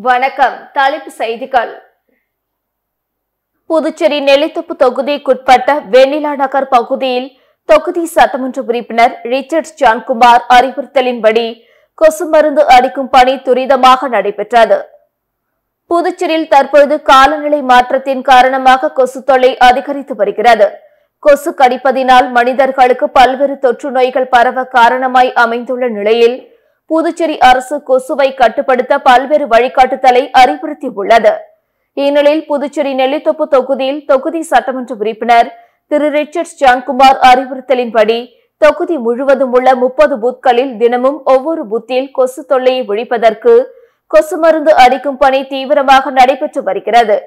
வணக்கம். தலைப்புச் செய்திகள். புதுச்சேரி நெல்லித்தோப்பு தொகுதிக்குட்பட்ட வெண்ணிலா நகர் பகுதியில் தொகுதி சட்டமன்ற உறுப்பினர் ரிச்சர்ட் ஜான்குமார் அறிவுறுத்தலின்படி கொசு மருந்து அடிக்கும் பணி துரிதமாக நடைபெற்றது. புதுச்சேரியில் தற்பொழுது காலநிலை மாற்றத்தின் காரணமாக கொசு தொல்லை அதிகரித்து வருகிறது. கொசு கடிப்பதினால் மனிதர்களுக்கு பல்வேறு தொற்று நோய்கள் பரவ காரணமாய் அமைந்துள்ள நிலையில் புதுச்சேரி அரசு கொசுவை கட்டுப்படுத்த பல்வேறு வழிகாட்டுதலை அறிவுறுத்தியுள்ளது. இந்நிலையில் புதுச்சேரி நெல்லித்தோப்பு தொகுதியில் தொகுதி சட்டமன்ற உறுப்பினர் திரு ரிச்சர்ட் ஜான்குமார் அறிவுறுத்தலின்படி தொகுதி முழுவதும் உள்ள 30 பூத்களில் தினமும் ஒவ்வொரு பூத்தில் கொசு தொல்லையை ஒழிப்பதற்கு கொசு மருந்து அடிக்கும் பணி தீவிரமாக நடைபெற்று வருகிறது.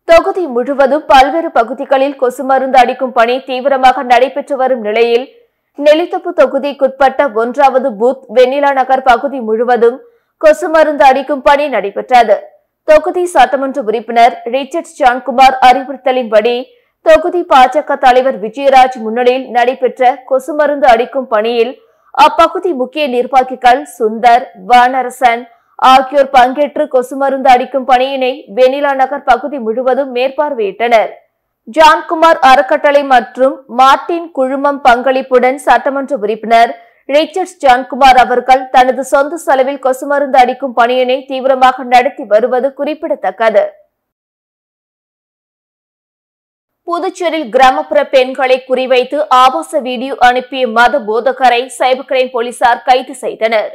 தொகுதி முழுவதும் பல்வேறு பகுதிகளில் கொசு மருந்து அடிக்கும் பணி தீவிரமாக நடைபெற்று வரும் நிலையில் நெல்லித்தோப்பு தொகுதிக்குட்பட்ட 1வது பூத் வெண்ணிலா நகர் பகுதி முழுவதும் கொசு மருந்து அடிக்கும் பணி நடைபெற்றது. தொகுதி சட்டமன்ற உறுப்பினர் ரிச்சர்ட் ஜான்குமார் அறிவுறுத்தலின்படி தொகுதி பாஜக தலைவர் விஜயராஜ் முன்னிலையில் நடைபெற்ற கொசு மருந்து அடிக்கும் பணியில் அப்பகுதி முக்கிய நிர்வாகிகள் சுந்தர், வானரசன் ஆகியோர் பங்கேற்று கொசு மருந்து அடிக்கும் பணியினை வெண்ணிலா நகர் பகுதி முழுவதும் மேற்பார்வையிட்டனர். ஜான்குமார் அறக்கட்டளை மற்றும் மார்டின் குழுமம் பங்களிப்புடன் சட்டமன்ற உறுப்பினர் ரிச்சர்ட் ஜான்குமார் அவர்கள் தனது சொந்த செலவில் கொசு மருந்து அடிக்கும் பணியினை தீவிரமாக நடத்தி வருவது குறிப்பிடத்தக்கது. புதுச்சேரியில் கிராமப்புற பெண்களை குறிவைத்து ஆபாச வீடியோ அனுப்பிய மத போதகரை சைபர் கிரைம் போலீசார் கைது செய்தனர்.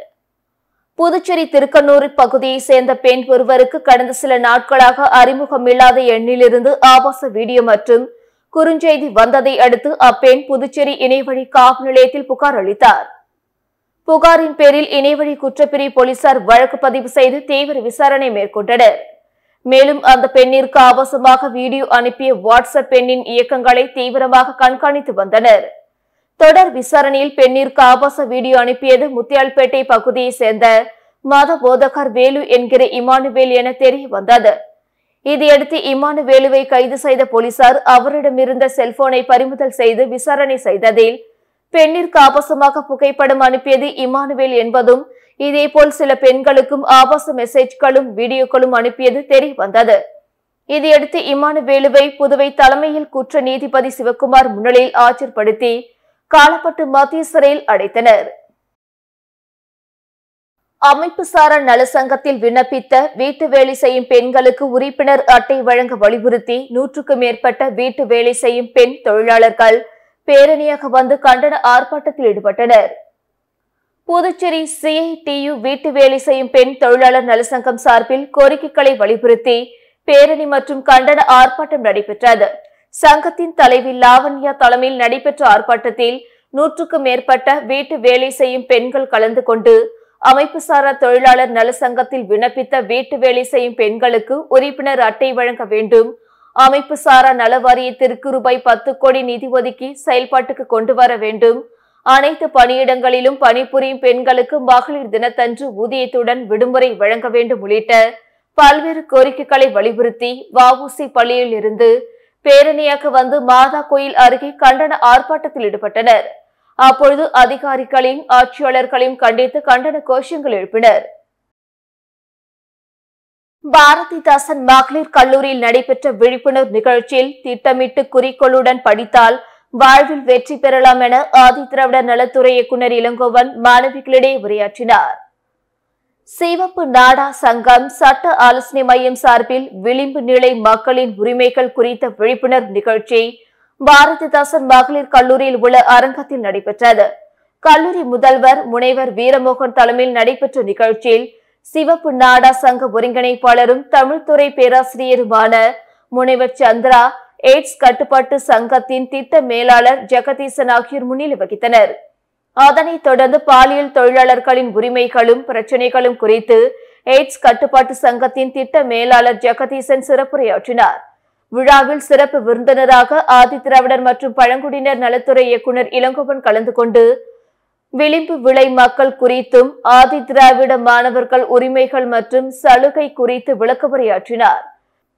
புதுச்சேரி திருக்கனூர் பகுதியை சேர்ந்த பெண் ஒருவருக்கு கடந்த சில நாட்களாக அறிமுகமில்லாத எண்ணிலிருந்து ஆபாச வீடியோ மற்றும் குறுஞ்செய்தி வந்ததை அடுத்து அப்பெண் புதுச்சேரி இணையவழி காவல் நிலையத்தில் புகார் அளித்தார். புகாரின் பேரில் இணையவழி குற்றப்பிரிவு போலீசார் வழக்கு பதிவு செய்து தீவிர விசாரணை மேற்கொண்டனர். மேலும் அந்த பெண்ணிற்கு ஆபாசமாக வீடியோ அனுப்பிய வாட்ஸ்அப் பெண்ணின் இயக்கங்களை தீவிரமாக கண்காணித்து வந்தனர். தொடர் விசாரணையில் பெண்ணிற்கு ஆபாச வீடியோ அனுப்பியது முத்தியால்பேட்டை பகுதியை சேர்ந்த மத போதகர் வேலு என்கிற இமானுவேல் என தெரிய வந்தது. இதையடுத்து இமானுவேலுவை கைது செய்த போலீசார் அவரிடமிருந்த செல்போனை பறிமுதல் செய்து விசாரணை செய்ததில் பெண்ணிற்கு ஆபாசமாக புகைப்படம் அனுப்பியது இமானுவேல் என்பதும் இதேபோல் சில பெண்களுக்கும் ஆபாச மெசேஜ்களும் வீடியோக்களும் அனுப்பியது தெரிய வந்தது. இதையடுத்து இமானுவேலுவை புதுவை தலைமையில் குற்ற நீதிபதி சிவக்குமார் முன்னிலையில் ஆஜர்படுத்தி காலப்பட்டு மத்திய சிறையில் அடைத்தனர். அமைப்பு சாரா நல சங்கத்தில் விண்ணப்பித்த வீட்டு வேலை செய்யும் பெண்களுக்கு உறுப்பினர் அட்டை வழங்க வலியுறுத்தி 100க்கும் மேற்பட்ட வீட்டு வேலை செய்யும் பெண் தொழிலாளர்கள் பேரணியாக வந்து கண்டன ஆர்ப்பாட்டத்தில் ஈடுபட்டனர். புதுச்சேரி CITU வீட்டு வேலை செய்யும் பெண் தொழிலாளர் நலசங்கம் சார்பில் கோரிக்கைகளை வலியுறுத்தி பேரணி மற்றும் கண்டன ஆர்ப்பாட்டம் நடைபெற்றது. சங்கத்தின் தலைவி லாவண்யா தலைமையில் நடைபெற்ற ஆர்ப்பாட்டத்தில் 100க்கும் மேற்பட்ட வீட்டு வேலை செய்யும் பெண்கள் கலந்து கொண்டு அமைப்பு சாரா தொழிலாளர் நல சங்கத்தில் விண்ணப்பித்த வீட்டு வேலை செய்யும் பெண்களுக்கு உறுப்பினர் அட்டை வழங்க வேண்டும், அமைப்பு சாரா நல வாரியத்திற்கு ரூபாய் 10 கோடி நிதி ஒதுக்கி செயல்பாட்டுக்கு கொண்டு வர வேண்டும், அனைத்து பணியிடங்களிலும் பணிபுரியும் பெண்களுக்கு மகளிர் தினத்தன்று ஊதியத்துடன் விடுமுறை வழங்க வேண்டும் உள்ளிட்ட பல்வேறு கோரிக்கைகளை வலியுறுத்தி வஉசி பள்ளியில் இருந்து பேரணியாக வந்து மாதா கோயில் அருகே கண்டன ஆர்ப்பாட்டத்தில் ஈடுபட்டனர். அப்பொழுது அதிகாரிகளையும் ஆட்சியாளர்களையும் கண்டித்து கண்டன கோஷங்கள் எழுப்பினர். பாரதிதாசன் மகளிர் கல்லூரியில் நடைபெற்ற விழிப்புணர்வு நிகழ்ச்சியில் திட்டமிட்டு குறிக்கோளுடன் படித்தால் வாழ்வில் வெற்றி பெறலாம் என ஆதிதிராவிடர் நலத்துறை இயக்குநர் இளங்கோவன் மாணவிகளிடையே உரையாற்றினார். சிவப்பு நாடா சங்கம் சட்ட ஆலோசனை மையம் சார்பில் விளிம்பு நிலை மக்களின் உரிமைகள் குறித்த விழிப்புணர்வு நிகழ்ச்சி பாரதிதாசன் மகளிர் கல்லூரியில் உள்ள அரங்கத்தில் நடைபெற்றது. கல்லூரி முதல்வர் முனைவர் வீரமோகன் தலைமையில் நடைபெற்ற நிகழ்ச்சியில் சிவப்பு நாடா சங்க ஒருங்கிணைப்பாளரும் தமிழ்துறை பேராசிரியருமான முனைவர் சந்திரா, எய்ட்ஸ் கட்டுப்பாட்டு சங்கத்தின் திட்ட மேலாளர் ஜெகதீசன் ஆகியோர் முன்னிலை வகித்தனர். அதனைத் தொடர்ந்து பாலியல் தொழிலாளர்களின் உரிமைகளும் பிரச்சினைகளும் குறித்து எய்ட்ஸ் கட்டுப்பாட்டு சங்கத்தின் திட்ட மேலாளர் ஜெகதீசன் சிறப்புரையாற்றினார். விழாவில் சிறப்பு விருந்தினராக ஆதிதிராவிடர் மற்றும் பழங்குடியினர் நலத்துறை இயக்குநர் இளங்கோவன் கலந்து கொண்டு விளிம்பு விளை மக்கள் குறித்தும் ஆதிதிராவிட மாணவர்கள் உரிமைகள் மற்றும் சலுகை குறித்து விளக்கவுரையாற்றினார்.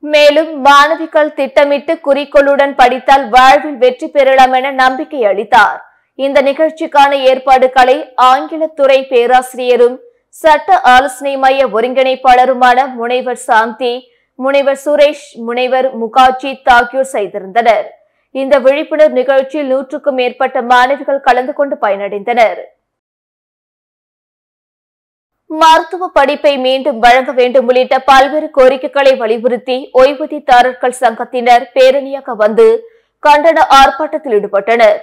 மேலும் மாணவிகள் திட்டமிட்டு குறிக்கோளுடன் படித்தால் வாழ்வில் வெற்றி பெறலாம் என நம்பிக்கை அளித்தார். இந்த நிகழ்ச்சிக்கான ஏற்பாடுகளை ஆங்கிலத்துறை பேராசிரியரும் சட்ட ஆலோசனை மைய ஒருங்கிணைப்பாளருமான முனைவர் சாந்தி, முனைவர் சுரேஷ், முனைவர் முகாஜித் ஆகியோர் செய்திருந்தனர். இந்த விழிப்புணர்வு நிகழ்ச்சியில் 100க்கும் மேற்பட்ட மாணவிகள் கலந்து கொண்டு பயனடைந்தனர். மருத்துவ படிப்பை மீண்டும் வழங்க வேண்டும் உள்ளிட்ட பல்வேறு கோரிக்கைகளை வலியுறுத்தி ஓய்வூதியதாரர்கள் சங்கத்தினர் பேரணியாக வந்து கண்டன ஆர்ப்பாட்டத்தில் ஈடுபட்டனர்.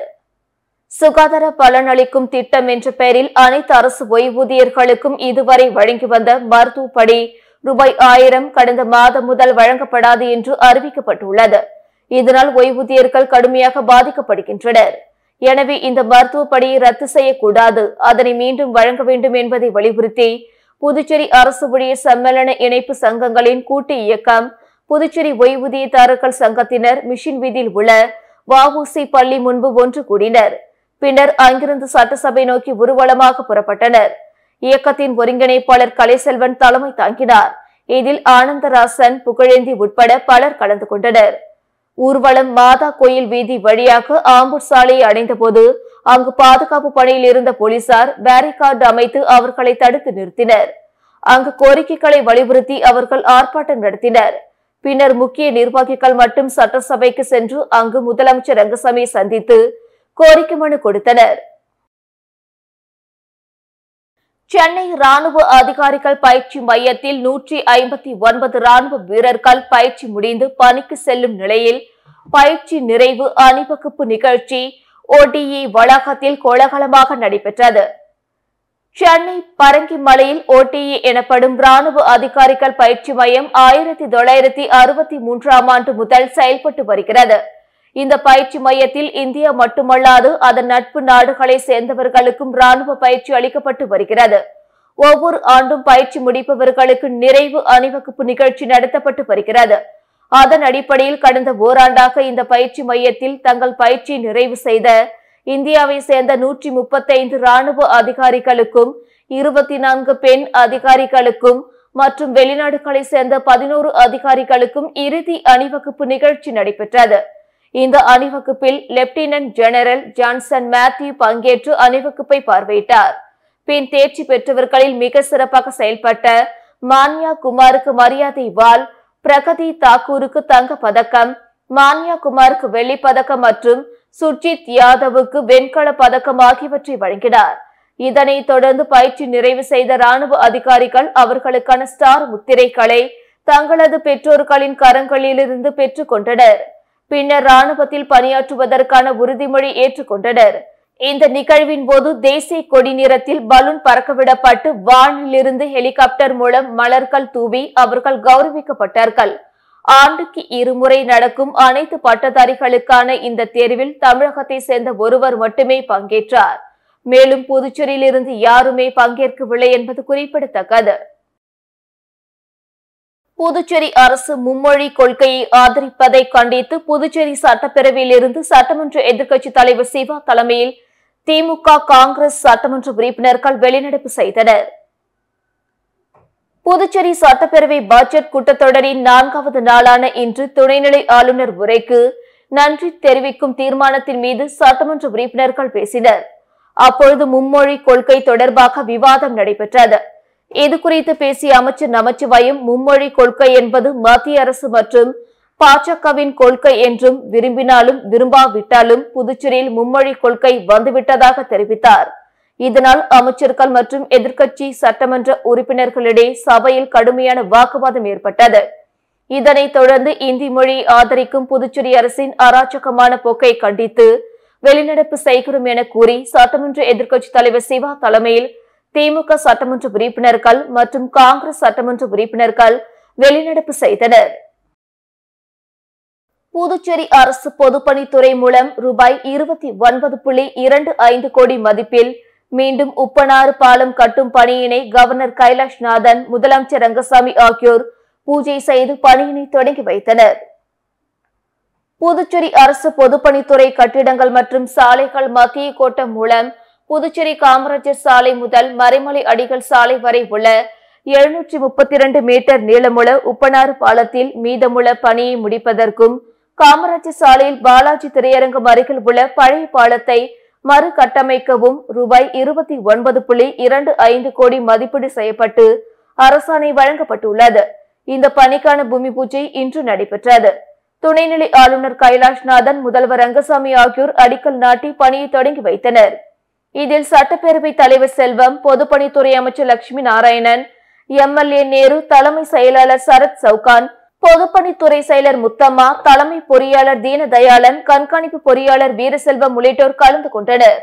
சுகாதார பலனளிக்கும் திட்டம் என்ற பெயரில் அனைத்து அரசு ஓய்வூதியர்களுக்கும் இதுவரை வழங்கி வந்த மருத்துவப்படி ரூபாய் 1000 கடந்த மாதம் முதல் வழங்கப்படாது என்று அறிவிக்கப்பட்டுள்ளது. இதனால் ஓய்வூதியர்கள் கடுமையாக பாதிக்கப்படுகின்றனர். எனவே இந்த மருத்துவ படியை ரத்து செய்யக்கூடாது, அதனை மீண்டும் வழங்க வேண்டும் என்பதை வலியுறுத்தி புதுச்சேரி அரசு ஊழியர் சம்மேளன இணைப்பு சங்கங்களின் கூட்டு இயக்கம், புதுச்சேரி ஓய்வூதியதாரர்கள் சங்கத்தினர் மிஷின் வீதியில் உள்ள வஉசி பள்ளி முன்பு ஒன்று கூடினர். பின்னர் அங்கிருந்து சட்டசபை நோக்கி ஊர்வலமாக புறப்பட்டனர். இயக்கத்தின் ஒருங்கிணைப்பாளர் கலைசெல்வன் தலைமை தாங்கினார். இதில் ஆனந்தராசன், புகழேந்தி உட்பட பலர் கலந்து கொண்டனர். ஊர்வலம் மாதா கோயில் வீதி வழியாக ஆம்பூர் சாலையை அடைந்தபோது அங்கு பாதுகாப்பு பணியில் இருந்த போலீசார் பேரிகார்டு அமைத்து அவர்களை தடுத்து நிறுத்தினர். அங்கு கோரிக்கைகளை வலியுறுத்தி அவர்கள் ஆர்ப்பாட்டம் நடத்தினர். பின்னர் முக்கிய நிர்வாகிகள் மட்டும் சட்டசபைக்கு சென்று அங்கு முதலமைச்சர் ரங்கசாமியை சந்தித்து கோரிக்கை மனு கொடுத்தனர். சென்னை ராணுவ அதிகாரிகள் பயிற்சி மையத்தில் 159 ராணுவ வீரர்கள் பயிற்சி முடிந்து பணிக்கு செல்லும் நிலையில் பயிற்சி நிறைவு அணிவகுப்பு நிகழ்ச்சி ODE வளாகத்தில் கோலாகலமாக நடைபெற்றது. சென்னை பரங்கிமலையில் ODE எனப்படும் ராணுவ அதிகாரிகள் பயிற்சி மையம் 1963ஆம் ஆண்டு முதல் செயல்பட்டு வருகிறது. இந்த பயிற்சி மையத்தில் இந்தியா மட்டுமல்லாது அதன் நட்பு நாடுகளை சேர்ந்தவர்களுக்கும் ராணுவ பயிற்சி அளிக்கப்பட்டு வருகிறது. ஒவ்வொரு ஆண்டும் பயிற்சி முடிப்பவர்களுக்கு நிறைவு அணிவகுப்பு நிகழ்ச்சி நடத்தப்பட்டு வருகிறது. அதன் அடிப்படையில் கடந்த ஓராண்டாக இந்த பயிற்சி மையத்தில் தங்கள் பயிற்சியை நிறைவு செய்த இந்தியாவை சேர்ந்த 135 ராணுவ அதிகாரிகளுக்கும் 24 பெண் அதிகாரிகளுக்கும் மற்றும் வெளிநாடுகளை சேர்ந்த 11 அதிகாரிகளுக்கும் இறுதி அணிவகுப்பு நிகழ்ச்சி நடைபெற்றது. இந்த அணிவகுப்பில் லெப்டினன்ட் ஜெனரல் ஜான்சன் மேத்யூ பங்கேற்று அணிவகுப்பை பார்வையிட்டார். பின் தேர்ச்சி பெற்றவர்களில் மிக சிறப்பாக செயல்பட்ட மான்யா குமாருக்கு மரியாதை வாள், பிரகதி தாக்கூருக்கு தங்க பதக்கம், மான்யா குமாருக்கு வெள்ளிப் பதக்கம் மற்றும் சுர்ஜித் யாதவுக்கு வெண்கல பதக்கம் ஆகியவற்றை வழங்கினார். இதனைத் தொடர்ந்து பயிற்சி நிறைவு செய்த ராணுவ அதிகாரிகள் அவர்களுக்கான ஸ்டார் முத்திரைகளை தங்களது பெற்றோர்களின் கரங்களிலிருந்து பெற்றுக் கொண்டனர். பின்னர் ராணுவத்தில் பணியாற்றுவதற்கான உறுதிமொழி ஏற்றுக்கொண்டனர். இந்த நிகழ்வின் போது தேசிய கொடி நிறத்தில் பலூன் பறக்கவிடப்பட்டு வானிலிருந்து ஹெலிகாப்டர் மூலம் மலர்கள் தூவி அவர்கள் கௌரவிக்கப்பட்டார்கள். ஆண்டுக்கு 2 முறை நடக்கும் அனைத்து பட்டதாரிகளுக்கான இந்த தேர்வில் தமிழகத்தை சேர்ந்த ஒருவர் மட்டுமே பங்கேற்றார். மேலும் புதுச்சேரியிலிருந்து யாருமே பங்கேற்கவில்லை என்பது குறிப்பிடத்தக்கது. புதுச்சேரி அரசு மும்மொழி கொள்கையை ஆதரிப்பதை கண்டித்து புதுச்சேரி சட்டப்பேரவையில் இருந்து சட்டமன்ற எதிர்க்கட்சித் தலைவர் சிவா தலைமையில் திமுக, காங்கிரஸ் சட்டமன்ற உறுப்பினர்கள் வெளிநடப்பு செய்தனர். புதுச்சேரி சட்டப்பேரவை பட்ஜெட் கூட்டத்தொடரின் 4வது நாளான இன்று துணைநிலை ஆளுநர் உரைக்கு நன்றி தெரிவிக்கும் தீர்மானத்தின் மீது சட்டமன்ற உறுப்பினர்கள் பேசினர். அப்பொழுது மும்மொழி கொள்கை தொடர்பாக விவாதம் நடைபெற்றது. இதுகுறித்து பேசிய அமைச்சர் நமச்சிவாயம், மும்மொழி கொள்கை என்பது மத்திய அரசு மற்றும் பாஜகவின் கொள்கை என்றும் விரும்பினாலும் விரும்பாவிட்டாலும் புதுச்சேரியில் மும்மொழி கொள்கை வந்துவிட்டதாக தெரிவித்தார். இதனால் அமைச்சர்கள் மற்றும் எதிர்க்கட்சி சட்டமன்ற உறுப்பினர்களிடையே சபையில் கடுமையான வாக்குவாதம் ஏற்பட்டது. இதனைத் தொடர்ந்து இந்தி மொழியை ஆதரிக்கும் புதுச்சேரி அரசின் அராஜகமான போக்கை கண்டித்து வெளிநடப்பு செய்கிறோம் என கூறி சட்டமன்ற எதிர்க்கட்சித் தலைவர் சிவா தலைமையில் திமுக சட்டமன்ற உறுப்பினர்கள் மற்றும் காங்கிரஸ் சட்டமன்ற உறுப்பினர்கள் வெளிநடப்பு செய்தனர். புதுச்சேரி அரசு பொதுப்பணித்துறை மூலம் ரூபாய் 29.25 கோடி மதிப்பில் மீண்டும் உப்பனாறு பாலம் கட்டும் பணியினை கவர்னர் கைலாஷ்நாதன், முதலமைச்சர் ரங்கசாமி ஆகியோர் பூஜை செய்து பணியினை தொடங்கி வைத்தனர். புதுச்சேரி அரசு பொதுப்பணித்துறை கட்டிடங்கள் மற்றும் சாலைகள் மத்திய கோட்டம் மூலம் புதுச்சேரி காமராஜர் சாலை முதல் மறைமலை அடிகள் சாலை வரை உள்ள 732 மீட்டர் நீளமுள்ள உப்பனாறு பாலத்தில் மீதமுள்ள பணியை முடிப்பதற்கும், காமராஜர் சாலையில் பாலாஜி திரையரங்கம் அருகில் உள்ள பழைய பாலத்தை மறு கட்டமைக்கவும் ரூபாய் 29.25 கோடி மதிப்பீடு செய்யப்பட்டு அரசாணை வழங்கப்பட்டுள்ளது. இந்த பணிக்கான பூமி பூஜை இன்று நடைபெற்றது. துணைநிலை ஆளுநர் கைலாஷ்நாதன், முதல்வர் ரங்கசாமி ஆகியோர் அடிக்கல் நாட்டி பணியை தொடங்கி வைத்தனர். இதில் சட்டப்பேரவை தலைவர் செல்வம், பொதுப்பணித்துறை அமைச்சர் லட்சுமி நாராயணன், MLA நேரு, தலைமை செயலாளர் சரத் சவுகான், பொதுப்பணித்துறை செயலர் முத்தம்மா, தலைமை பொறியாளர் தீனதயாளன், கண்காணிப்பு பொறியாளர் வீரசெல்வம் உள்ளிட்டோர் கலந்து கொண்டனர்.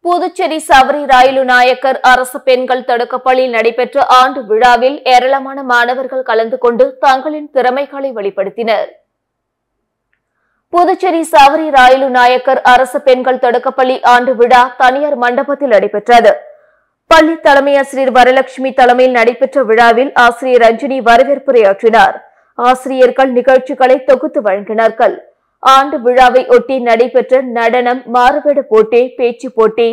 புதுச்சேரி சவரி ராயலு நாயக்கர் அரசு பெண்கள் தொடக்கப்பள்ளியில் நடைபெற்ற ஆண்டு விழாவில் ஏராளமான மாணவர்கள் கலந்து கொண்டு தங்களின் திறமைகளை வெளிப்படுத்தினர். புதுச்சேரி சவரி ராயலு நாயக்கர் அரசு பெண்கள் தொடக்கப்பள்ளி ஆண்டு விழா தனியார் மண்டபத்தில் நடைபெற்றது. பள்ளி தலைமை ஆசிரியர் வரலட்சுமி தலைமையில் நடைபெற்ற விழாவில் ஆசிரியர் ரஞ்சினி வரவேற்புரையாற்றினார். ஆசிரியர்கள் நிகழ்ச்சிகளை தொகுத்து வழங்கினார்கள். ஆண்டு விழாவை ஒட்டி நடைபெற்ற நடனம், மாறுவேட போட்டி, பேச்சு போட்டி,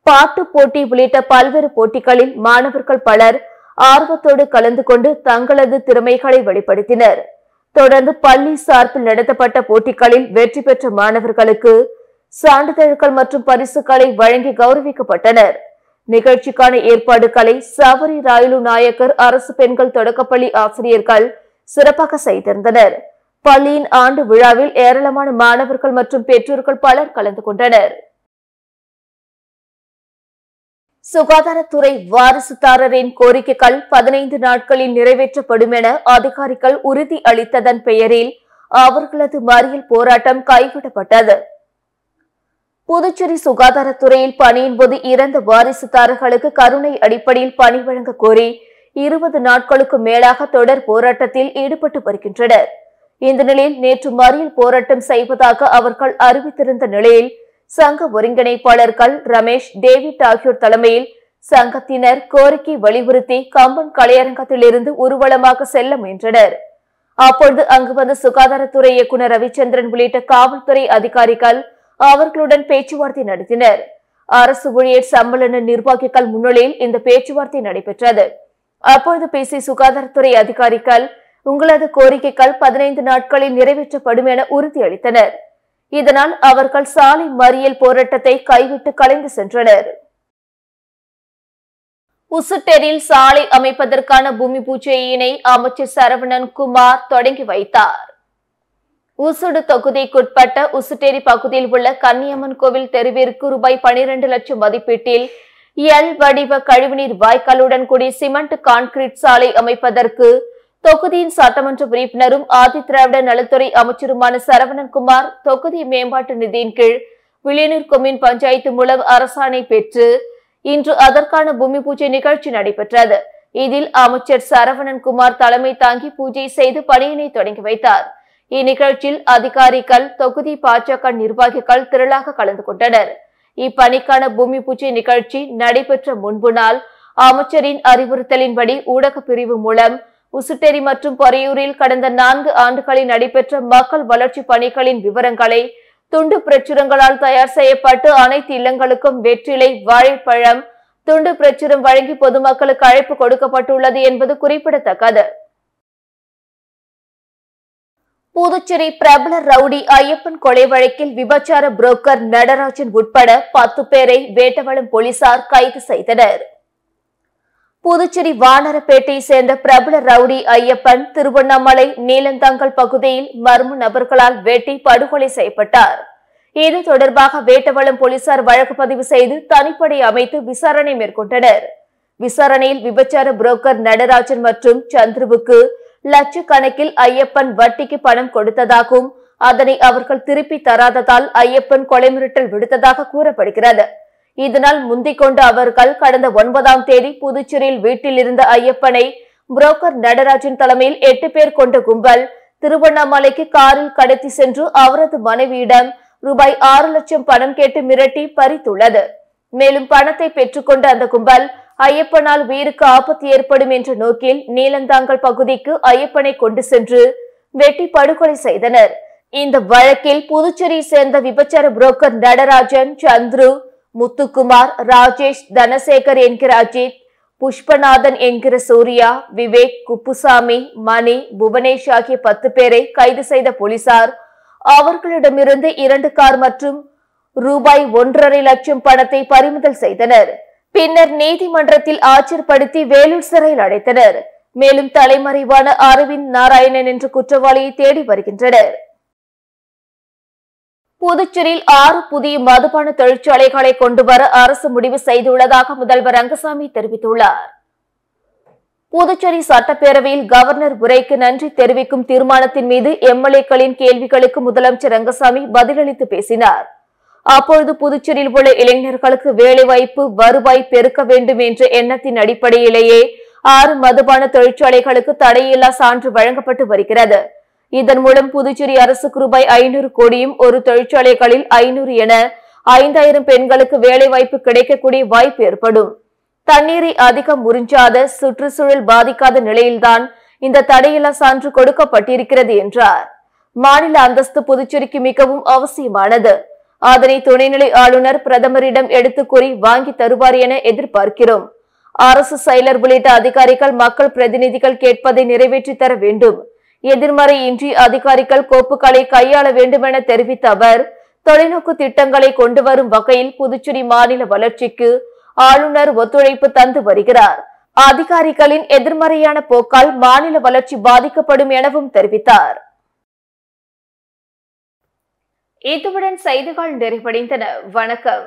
பாட்டு போட்டி உள்ளிட்ட பல்வேறு போட்டிகளில் மாணவர்கள் பலர் ஆர்வத்தோடு கலந்து கொண்டு தங்களது திறமைகளை வெளிப்படுத்தினர். தொடர்ந்து பள்ளி சார்பில் நடத்தப்பட்ட போட்டிகளில் வெற்றி பெற்ற மாணவர்களுக்கு சான்றிதழ்கள் மற்றும் பரிசுகளை வழங்கி கௌரவிக்கப்பட்டனர். நிகழ்ச்சிக்கான ஏற்பாடுகளை சவரி ராயலு நாயக்கர் அரசு பெண்கள் தொடக்கப்பள்ளி ஆசிரியர்கள் சிறப்பாக செய்திருந்தனர். பள்ளியின் ஆண்டு விழாவில் ஏராளமான மாணவர்கள் மற்றும் பெற்றோர்கள் பலர் கலந்து கொண்டனர். சுகாதாரத்துறை வாரிசுதாரரின் கோரிக்கைகள் 15 நாட்களில் நிறைவேற்றப்படும் என அதிகாரிகள் உறுதி அளித்ததன் பெயரில் அவர்களது மறியல் போராட்டம் கைவிடப்பட்டது. புதுச்சேரி சுகாதாரத்துறையில் பணியின் போது இறந்த வாரிசுதாரர்களுக்கு கருணை அடிப்படையில் பணி வழங்க கோரி 20 நாட்களுக்கு மேலாக தொடர் போராட்டத்தில் ஈடுபட்டு வருகின்றனர். இந்த நிலையில் நேற்று மறியல் போராட்டம் செய்வதாக அவர்கள் அறிவித்திருந்த நிலையில் சங்க ஒருங்கிணைப்பாளர்கள் ரமேஷ், டேவிட் ஆகியோர் தலைமையில் சங்கத்தினர் கோரிக்கை வலியுறுத்தி கம்பன் கலையரங்கத்திலிருந்து ஊர்வலமாக செல்ல முயன்றனர். அப்பொழுது அங்கு வந்த சுகாதாரத்துறை இயக்குநர் ரவிச்சந்திரன் உள்ளிட்ட காவல்துறை அதிகாரிகள் அவர்களுடன் பேச்சுவார்த்தை நடத்தினர். அரசு ஊழியர் சம்மேளன நிர்வாகிகள் முன்னிலையில் இந்த பேச்சுவார்த்தை நடைபெற்றது. அப்பொழுது பேசிய சுகாதாரத்துறை அதிகாரிகள், உங்களது கோரிக்கைகள் 15 நாட்களில் நிறைவேற்றப்படும் என உறுதியளித்தனர். இதனால் அவர்கள் சாலை மறியல் போராட்டத்தை கைவிட்டு கலைந்து சென்றனர். உசுட்டேரியில் சாலை அமைப்பதற்கான பூமி பூஜையினை அமைச்சர் சரவணன் குமார் தொடங்கி வைத்தார். உசுடு தொகுதிக்குட்பட்ட உசுட்டேரி பகுதியில் உள்ள கன்னியம்மன் கோவில் தெருவிற்கு ரூபாய் 12 லட்சம் மதிப்பீட்டில் எல் வடிவ கழிவுநீர் வாய்க்காலுடன் கூடிய சிமெண்ட் கான்கிரீட் சாலை அமைப்பதற்கு தொகுதியின் சட்டமன்ற உறுப்பினரும் ஆதி திராவிட நலத்துறை அமைச்சருமான சரவணன்குமார் தொகுதி மேம்பாட்டு நிதியின் கீழ் வில்லியனூர் கொம்யூன் பஞ்சாயத்து மூலம் அரசாணை பெற்று இன்று அதற்கான பூமி பூஜை நிகழ்ச்சி நடைபெற்றது. இதில் அமைச்சர் சரவணன்குமார் தலைமை தாங்கி பூஜை செய்து பணியினை தொடங்கி வைத்தார். இந்நிகழ்ச்சியில் அதிகாரிகள், தொகுதி பாஜக நிர்வாகிகள் திரளாக கலந்து கொண்டனர். இப்பணிக்கான பூமி பூஜை நிகழ்ச்சி நடைபெற்ற முன்பு நாள் அமைச்சரின் அறிவுறுத்தலின்படி ஊடக பிரிவு மூலம் உசுட்டேரி மற்றும் பொறையூரில் கடந்த 4 ஆண்டுகளில் நடைபெற்ற மக்கள் வளர்ச்சி பணிகளின் விவரங்களை துண்டு பிரச்சுரங்களால் தயார் செய்யப்பட்டு அனைத்து இல்லங்களுக்கும் வெற்றிலை, வாழைப்பழம், துண்டு பிரச்சுரம் வழங்கி பொதுமக்களுக்கு அழைப்பு கொடுக்கப்பட்டுள்ளது என்பது குறிப்பிடத்தக்கது. புதுச்சேரி பிரபல ரவுடி ஐயப்பன் கொலை வழக்கில் விபச்சார புரோக்கர் நடராஜன் உட்பட 10 பேரை வேட்டவலம் போலீசார் கைது செய்தனர். புதுச்சேரி வானரப்பேட்டையை சேர்ந்த பிரபல ரவுடி ஐயப்பன் திருவண்ணாமலை நீலந்தாங்கல் பகுதியில் மர்ம நபர்களால் வெட்டி படுகொலை செய்யப்பட்டார். இது தொடர்பாக வேட்டவலம் போலீசார் வழக்கு பதிவு செய்து தனிப்படை அமைத்து விசாரணை மேற்கொண்டனர். விசாரணையில் விபச்சார புரோக்கர் நடராஜன் மற்றும் சந்துருவுக்கு லட்சக்கணக்கில் ஐயப்பன் வட்டிக்கு பணம் கொடுத்ததாகவும் அதனை அவர்கள் திருப்பி தராததால் ஐயப்பன் கொலை மிரட்டல் விடுத்ததாக கூறப்படுகிறது. இதனால் முந்திக் கொண்ட அவர்கள் கடந்த 9ஆம் தேதி புதுச்சேரியில் வீட்டில் இருந்த ஐயப்பனை புரோக்கர் நடராஜன் தலைமையில் 8 பேர் கொண்ட கும்பல் திருவண்ணாமலைக்கு காரில் கடத்தி சென்று அவரது மனைவியிடம் ரூபாய் 6 லட்சம் பணம் கேட்டு மிரட்டி பறித்துள்ளது. மேலும் பணத்தை பெற்றுக்கொண்ட அந்த கும்பல் ஐயப்பனால் உயிருக்கு ஆபத்து ஏற்படும் என்ற நோக்கில் நீலந்தாங்கல் பகுதிக்கு ஐயப்பனை கொண்டு சென்று வெட்டி படுகொலை செய்தனர். இந்த வழக்கில் புதுச்சேரியை சேர்ந்த விபச்சார புரோக்கர் நடராஜன், சந்துரு, முத்துக்குமார், ராஜேஷ், தனசேகர் என்கிற அஜித், புஷ்பநாதன் என்கிற சூர்யா, விவேக், குப்புசாமி, மணி, புவனேஷ் ஆகிய 10 பேரை கைது செய்த போலீசார் அவர்களிடமிருந்து 2 கார் மற்றும் ரூபாய் 1.5 லட்சம் பணத்தை பறிமுதல் செய்தனர். பின்னர் நீதிமன்றத்தில் ஆஜர்படுத்தி வேலூர் சிறையில் அடைத்தனர். மேலும் தலைமறைவான அரவிந்த் நாராயணன் என்ற குற்றவாளியை தேடி வருகின்றனர். புதுச்சேரியில் 6 புதிய மதுபான தொழிற்சாலைகளை கொண்டுவர அரசு முடிவு செய்துள்ளதாக முதல்வர் ரங்கசாமி தெரிவித்துள்ளார். புதுச்சேரி சட்டப்பேரவையில் கவர்னர் உரைக்கு நன்றி தெரிவிக்கும் தீர்மானத்தின் மீது எம்எல்ஏக்களின் கேள்விகளுக்கு முதலமைச்சர் ரங்கசாமி பதிலளித்து பேசினார். அப்பொழுது புதுச்சேரியில் உள்ள இளைஞர்களுக்கு வேலைவாய்ப்பு வருவாய் பெருக்க வேண்டும் என்ற எண்ணத்தின் அடிப்படையிலேயே 6 மதுபான தொழிற்சாலைகளுக்கு தடையில்லா சான்று வழங்கப்பட்டு வருகிறது. இதன் மூலம் புதுச்சேரி அரசுக்கு ரூபாய் 500 கோடியும் ஒரு தொழிற்சாலைகளில் 500 என 5000 பெண்களுக்கு வேலைவாய்ப்பு கிடைக்கக்கூடிய வாய்ப்பு ஏற்படும். தண்ணீரை அதிகம் உறிஞ்சாத சுற்றுச்சூழல் பாதிக்காத நிலையில்தான் இந்த தடையில்லா சான்று கொடுக்கப்பட்டிருக்கிறது என்றார். மாநில அந்தஸ்து புதுச்சேரிக்கு மிகவும் அவசியமானது. அதனை துணைநிலை ஆளுநர் பிரதமரிடம் எடுத்து கூறி வாங்கி தருவார் என எதிர்பார்க்கிறோம். அரசு செயலர் உள்ளிட்ட அதிகாரிகள் மக்கள் பிரதிநிதிகள் கேட்பதை நிறைவேற்றி தர வேண்டும். எதிர்மறையின்றி அதிகாரிகள் கோப்புகளை கையாள வேண்டும் என தெரிவித்த அவர், தொலைநோக்கு திட்டங்களை கொண்டு வரும் வகையில் புதுச்சேரி மாநில வளர்ச்சிக்கு ஆளுநர் ஒத்துழைப்பு தந்து வருகிறார். அதிகாரிகளின் எதிர்மறையான போக்கால் மாநில வளர்ச்சி பாதிக்கப்படும் எனவும் தெரிவித்தார். இதுவுடன் செய்திகள் நிறைவடைந்தன. வணக்கம்.